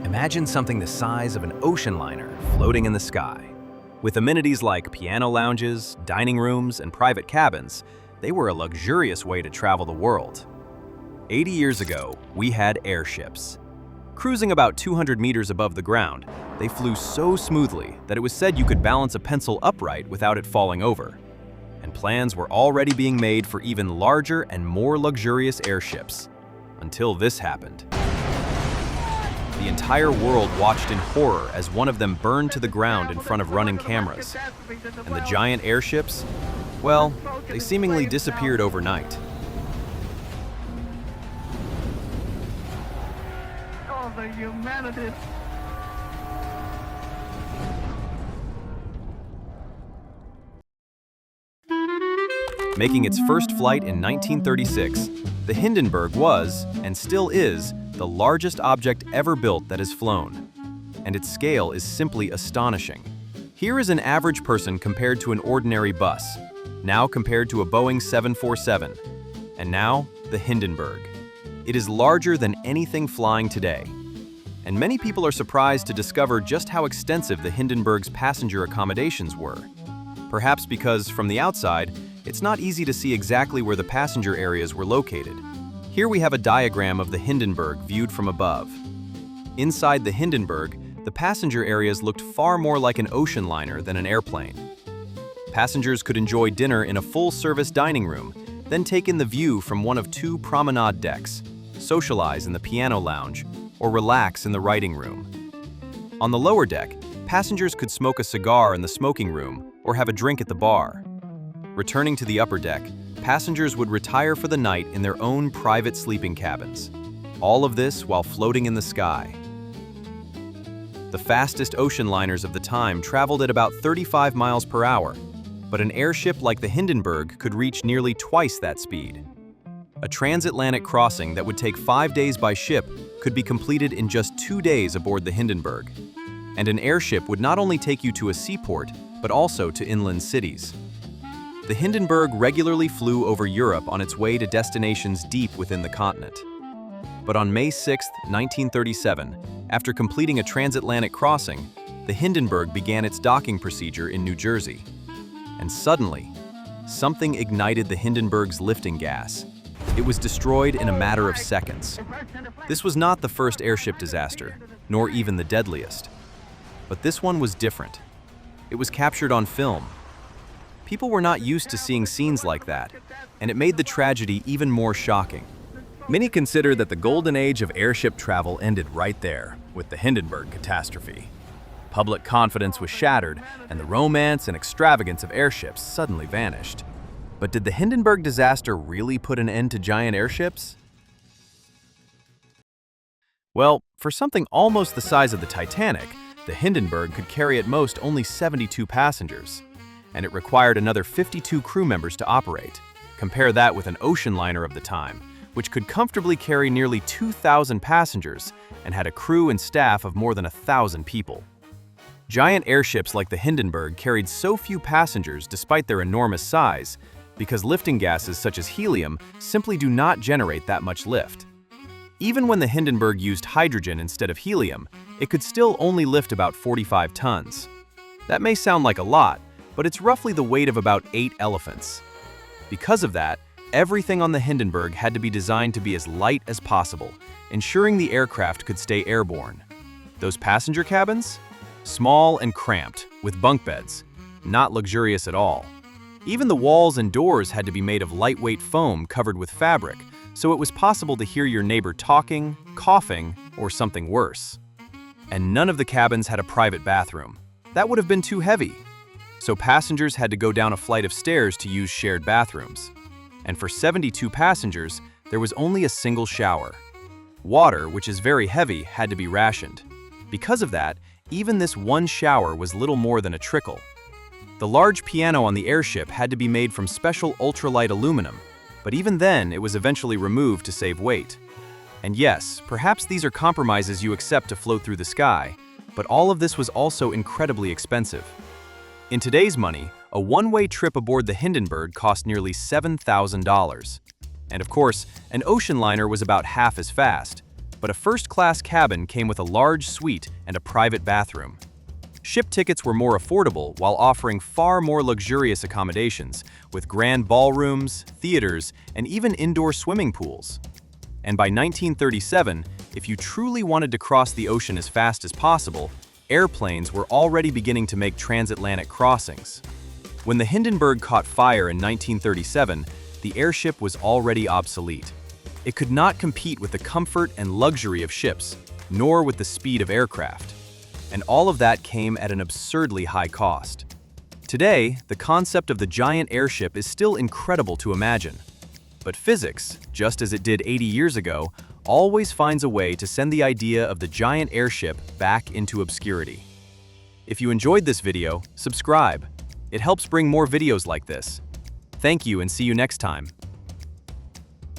Imagine something the size of an ocean liner floating in the sky. With amenities like piano lounges, dining rooms, and private cabins, they were a luxurious way to travel the world. 80 years ago, we had airships. Cruising about 200 meters above the ground, they flew so smoothly that it was said you could balance a pencil upright without it falling over. And plans were already being made for even larger and more luxurious airships. Until this happened. The entire world watched in horror as one of them burned to the ground in front of running cameras. And the giant airships, well, they seemingly disappeared overnight. Oh, the humanity. Making its first flight in 1936, the Hindenburg was, and still is, the largest object ever built that has flown. And its scale is simply astonishing. Here is an average person compared to an ordinary bus, now compared to a Boeing 747, and now the Hindenburg. It is larger than anything flying today. And many people are surprised to discover just how extensive the Hindenburg's passenger accommodations were. Perhaps because, from the outside, it's not easy to see exactly where the passenger areas were located. Here we have a diagram of the Hindenburg viewed from above. Inside the Hindenburg, the passenger areas looked far more like an ocean liner than an airplane. Passengers could enjoy dinner in a full-service dining room, then take in the view from one of two promenade decks, socialize in the piano lounge, or relax in the writing room. On the lower deck, passengers could smoke a cigar in the smoking room or have a drink at the bar. Returning to the upper deck, passengers would retire for the night in their own private sleeping cabins. All of this while floating in the sky. The fastest ocean liners of the time traveled at about 35 miles per hour, but an airship like the Hindenburg could reach nearly twice that speed. A transatlantic crossing that would take 5 days by ship could be completed in just 2 days aboard the Hindenburg. And an airship would not only take you to a seaport, but also to inland cities. The Hindenburg regularly flew over Europe on its way to destinations deep within the continent. But on May 6, 1937, after completing a transatlantic crossing, the Hindenburg began its docking procedure in New Jersey. And suddenly, something ignited the Hindenburg's lifting gas. It was destroyed in a matter of seconds. This was not the first airship disaster, nor even the deadliest. But this one was different. It was captured on film. People were not used to seeing scenes like that, and it made the tragedy even more shocking. Many consider that the golden age of airship travel ended right there, with the Hindenburg catastrophe. Public confidence was shattered, and the romance and extravagance of airships suddenly vanished. But did the Hindenburg disaster really put an end to giant airships? Well, for something almost the size of the Titanic, the Hindenburg could carry at most only 72 passengers. And it required another 52 crew members to operate. Compare that with an ocean liner of the time, which could comfortably carry nearly 2,000 passengers and had a crew and staff of more than 1,000 people. Giant airships like the Hindenburg carried so few passengers despite their enormous size because lifting gases such as helium simply do not generate that much lift. Even when the Hindenburg used hydrogen instead of helium, it could still only lift about 45 tons. That may sound like a lot, but it's roughly the weight of about 8 elephants. Because of that, everything on the Hindenburg had to be designed to be as light as possible, ensuring the aircraft could stay airborne. Those passenger cabins? Small and cramped, with bunk beds. Not luxurious at all. Even the walls and doors had to be made of lightweight foam covered with fabric, so it was possible to hear your neighbor talking, coughing, or something worse. And none of the cabins had a private bathroom. That would have been too heavy. So passengers had to go down a flight of stairs to use shared bathrooms. And for 72 passengers, there was only a single shower. Water, which is very heavy, had to be rationed. Because of that, even this one shower was little more than a trickle. The large piano on the airship had to be made from special ultralight aluminum, but even then it was eventually removed to save weight. And yes, perhaps these are compromises you accept to float through the sky, but all of this was also incredibly expensive. In today's money, a one-way trip aboard the Hindenburg cost nearly $7,000. And of course, an ocean liner was about half as fast, but a first-class cabin came with a large suite and a private bathroom. Ship tickets were more affordable while offering far more luxurious accommodations, with grand ballrooms, theaters, and even indoor swimming pools. And by 1937, if you truly wanted to cross the ocean as fast as possible, airplanes were already beginning to make transatlantic crossings. When the Hindenburg caught fire in 1937, the airship was already obsolete. It could not compete with the comfort and luxury of ships, nor with the speed of aircraft. And all of that came at an absurdly high cost. Today, the concept of the giant airship is still incredible to imagine. But physics, just as it did 80 years ago, always finds a way to send the idea of the giant airship back into obscurity. If you enjoyed this video, subscribe. It helps bring more videos like this. Thank you and see you next time.